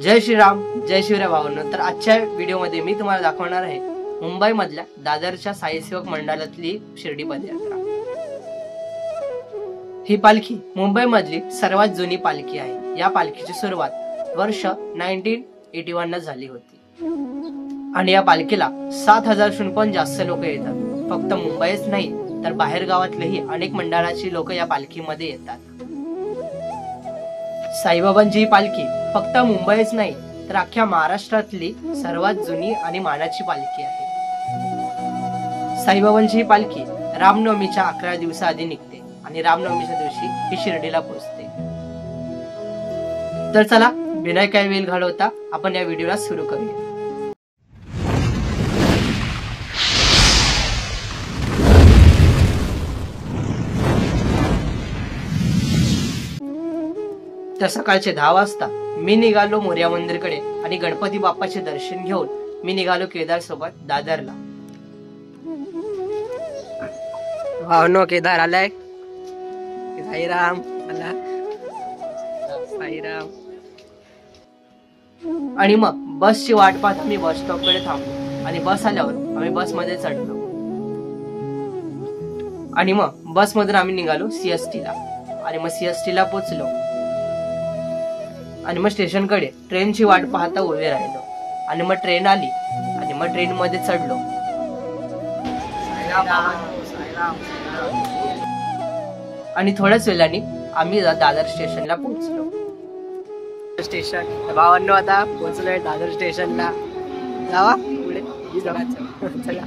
जय श्रीराम, जय शिवराय भावांनो. तर आजच्या व्हिडिओमध्ये मी तुम्हाला दाखवणार आहे मुंबई मधल्या दादरच्या साई सेवक मंडळातली शिर्डी पदयात्रा. ही पालखी मुंबई मधली सर्वात जुनी पालखी आहे. या पालखीची सुरुवात वर्ष 1981 झाली होती आणि या पालखीला 7,000 पण जास्त लोक येतात. फक्त मुंबईच नाही तर बाहेर गावातलेही अनेक मंडळाची लोक या पालखीमध्ये येतात. साईबाबांची ही पालखी फक्त मुंबईच नाही तर अख्ख्या महाराष्ट्रातली सर्वात जुनी आणि मानाची पालखी आहे. साईबाबांची ही पालखी रामनवमीच्या 11 दिवसाआधी निघते आणि रामनवमीच्या दिवशी ही शिर्डीला पोहोचते. तर चला बिना काही वेळ घालवता आपण या व्हिडिओला सुरू करूया. तर सकाळचे 10 वाजता मी निघालो मोरया मंदिरकडे आणि गणपती बाप्पाचे दर्शन घेऊन मी निघालो केदार सोबत दादरला. भावनो केदार आलाय. साईराम आला. साईराम. आणि मग बसची वाट पाहत आम्ही बस स्टॉप कडे थांबलो आणि बस आल्यावर आम्ही बस मध्ये चढलो आणि मग बस मधून आम्ही निघालो सीएसटी ला आणि मग सीएसटी ला पोहोचलो आणि मग स्टेशन कडे ट्रेनची वाट पाहता उभे राहिलो आणि मग ट्रेन आली आणि मग ट्रेन मध्ये चढलो. आणि थोड्याच वेळाने आम्ही दादर स्टेशनला पोहोचलो. स्टेशन भावांनो आता पोहोचलोय दादर स्टेशनला. जावा पुढे. चला.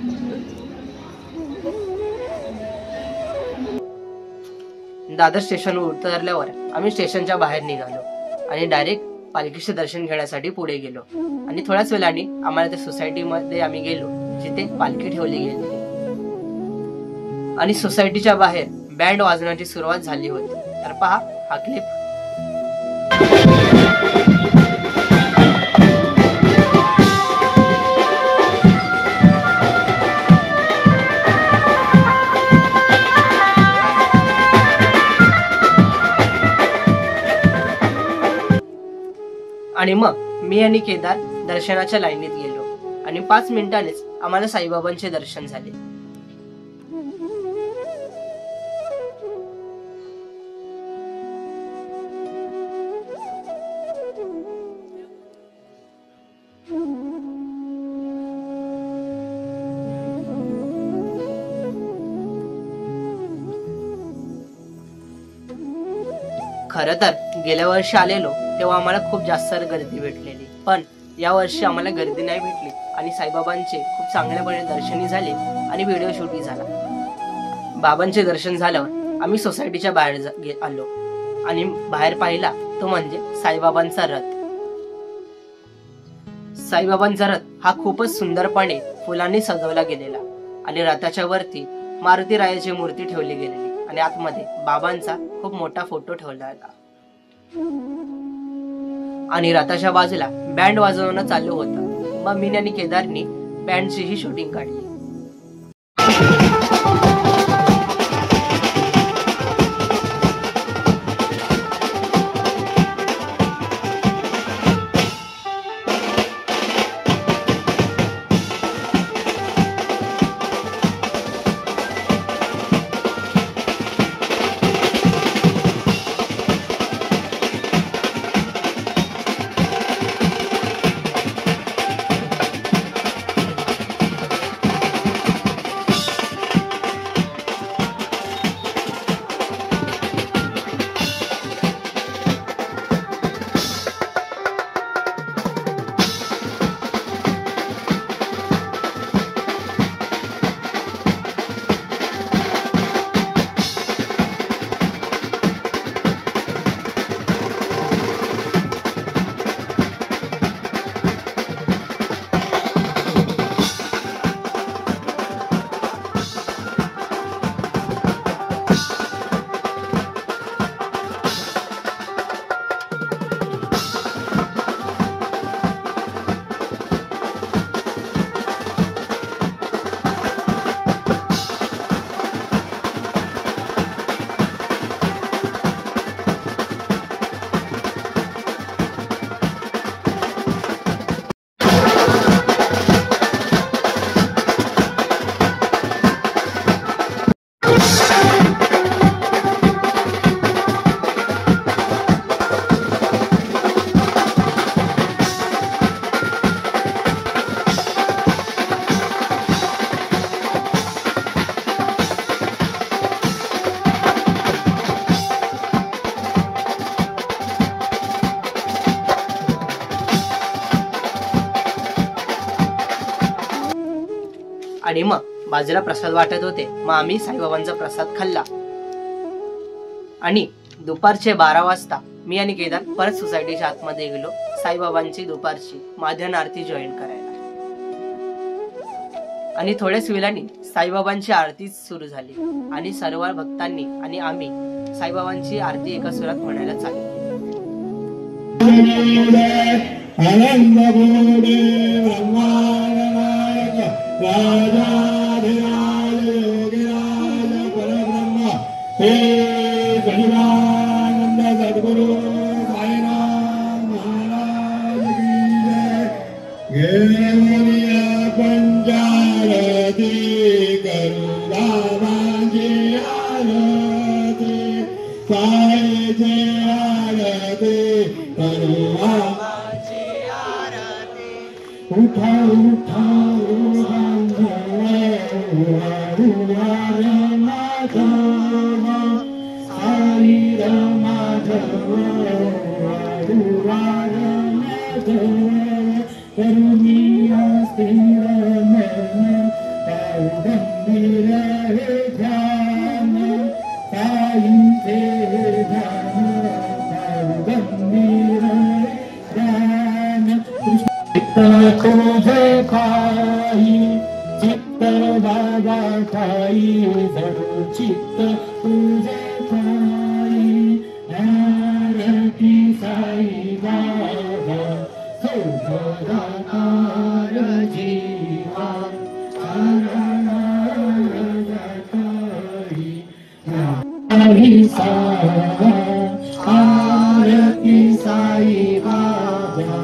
दादर स्टेशनवर उतरल्यावर आम्ही स्टेशनच्या बाहेर निघालो आणि डायरेक्ट पालखीचे दर्शन घेण्यासाठी पुढे गेलो आणि थोड्याच वेळाने आम्हाला त्या सोसायटी मध्ये आम्ही गेलो जिथे पालखी ठेवली गेली आणि सोसायटीच्या बाहेर बँड वाजवण्याची सुरुवात झाली होती. तर पहा हा क्लिप. आणि मग मी आणि केदार दर्शनाच्या लाईनीत गेलो आणि 5 मिनिटांनीच आम्हाला साईबाबांचे दर्शन झाले. खरं तर गेल्या वर्षी आलेलो तेव्हा आम्हाला खूप जास्त गर्दी भेटलेली, पण या वर्षी आम्हाला गर्दी नाही भेटली आणि साईबाबांचे खूप चांगल्यापणे दर्शनही झाले आणि व्हिडिओ शूटही झाला. बाबांचे दर्शन झाल्यावर आम्ही सोसायटीच्या बाहेर आलो आणि बाहेर पाहिला तो म्हणजे साईबाबांचा रथ. साईबाबांचा रथ हा खूपच सुंदरपणे फुलांनी सजवला गेलेला आणि रथाच्या वरती मारुती रायाची मूर्ती ठेवली गेलेली आणि आतमध्ये बाबांचा खूप मोठा फोटो ठेवलेला आणि रथाच्या बाजूला बँड वाजवणं चालू होतं. मग मी आणि केदारनी बँडची ही शूटिंग काढली. आणि मग बाजूला प्रसाद वाटत होते, मग आम्ही साईबाबांचा प्रसाद खाल्ला आणि दुपारचे 12 वाजता मी आणि केदार परत सोसायटीच्या आतमध्ये गेलो साईबाबांची दुपारची माध्यान आरती जॉईन करायला. आणि थोड्याच वेळाने साईबाबांची आरती सुरू झाली आणि सर्व भक्तांनी आणि आम्ही साईबाबांची आरती एका सुरात म्हणायला चालू केली. तुझे खाई चित्त बाबा खाई जरू चित्त तुझे खाई आरती साई बाबा सौभाग्यकार जीवा आरती साई बाबा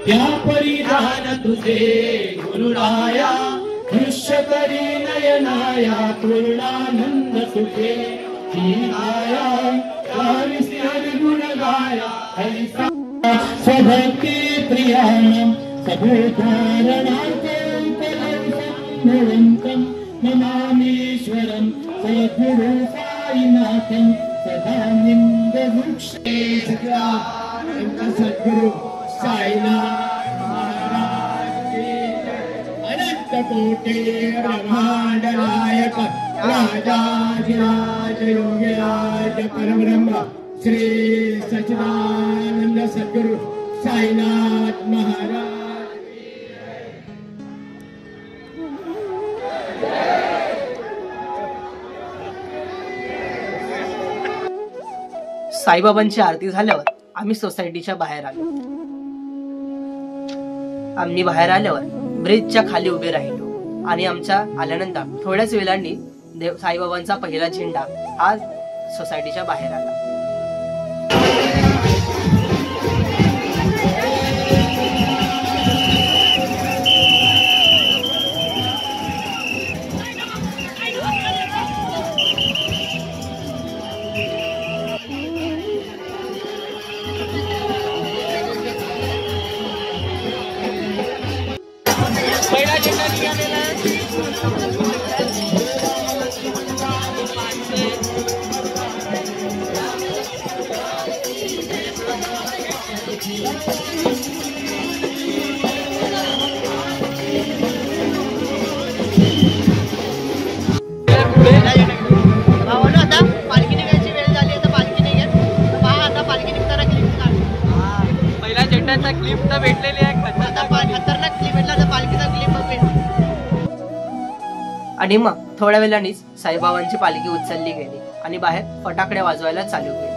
या परिधान तुझे गुरुराया दृश्य करी नयनाया पूर्णानंद सुखे आया गुण गाया हरिसा स्वभक्ती प्रियाणं सबोधारणार्थं नमामीश्वरं सद्गुरु साईनाथं सदा निंदवृक्षे सद्गुरु साईनाथ महाराज की अनंत कोटि ब्रह्मांड नायक राजाधिराज योगीराज परब्रह्म श्री सच्चिदानंद सद्गुरु साईनाथ महाराज. साईबाबांची आरती झाल्यावर आम्ही सोसायटीच्या बाहेर आलो. आम्ही बाहेर आल्यावर ब्रिजच्या खाली उभे राहिलो आणि आमच्या आल्यानंतर थोड्याच वेळांनी साईबाबांचा पहिला झेंडा हा सोसायटीच्या बाहेर आला. आणि मग थोड्या वेळानेच साईबाबांची पालखी उचलली गेली आणि बाहेर फटाकडे वाजवायला चालू केले.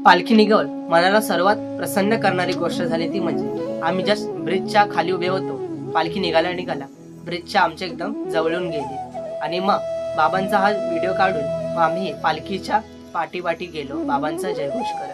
पालखी निघाल मनाला सर्वात प्रसन्न करणारी गोष्ट झाली ती म्हणजे आम्ही जस्ट ब्रिजच्या खाली उभे होतो. पालखी निघाला ब्रिजच्या आमच्या एकदम जवळून गेली आणि मग बाबांचा हा व्हिडिओ काढून मग आम्ही पालखीच्या पाठी गेलो बाबांचा जयघोष करत.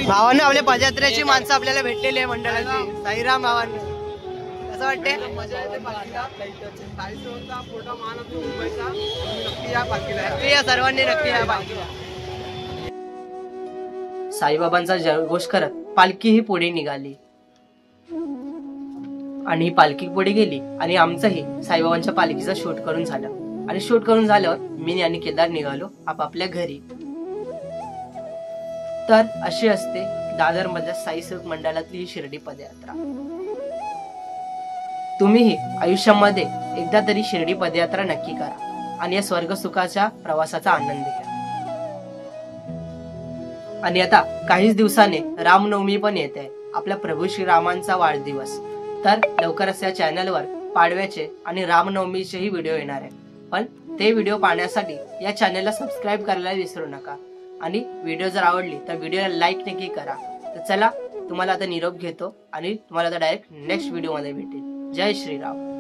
भावांना आपल्या पदयात्रेची माणसं आपल्याला भेटलेली आहे मंडळाची. साईराम भावांनी कसं वाटते? सर्वांनी नक्की या पालखीला. साईबाबांचा जयघोष करत पालखी ही पुढे निघाली आणि ही पालखी पुढे गेली आणि आमचंही साईबाबांच्या पालखीचा शूट करून झालं आणि शूट करून झाल्यावर मी आणि केदार निघालो आपापल्या घरी. तर अशी असते दादर मधल्या साई सेवक मंडळातली ही शिर्डी पदयात्रा. तुम्हीही आयुष्यामध्ये एकदा तरी शिर्डी पदयात्रा नक्की करा आणि या स्वर्ग सुखाच्या प्रवासाचा आनंद घ्या. आणि आता काहीच दिवसाने रामनवमी पण येते, आपल्या प्रभू श्रीरामांचा वाढदिवस. तर लवकरच या चॅनलवर पाडव्याचे आणि रामनवमीचेही व्हिडिओ येणार आहे. पण ते व्हिडिओ पाहण्यासाठी या चॅनलला सबस्क्राईब करायला विसरू नका आणि व्हिडिओ जर आवडली तर व्हिडिओला लाईक नक्की करा. तर चला, तुम्हाला आता निरोप घेतो आणि तुम्हाला आता डायरेक्ट नेक्स्ट व्हिडिओ मध्ये भेटेल. जय श्रीराम.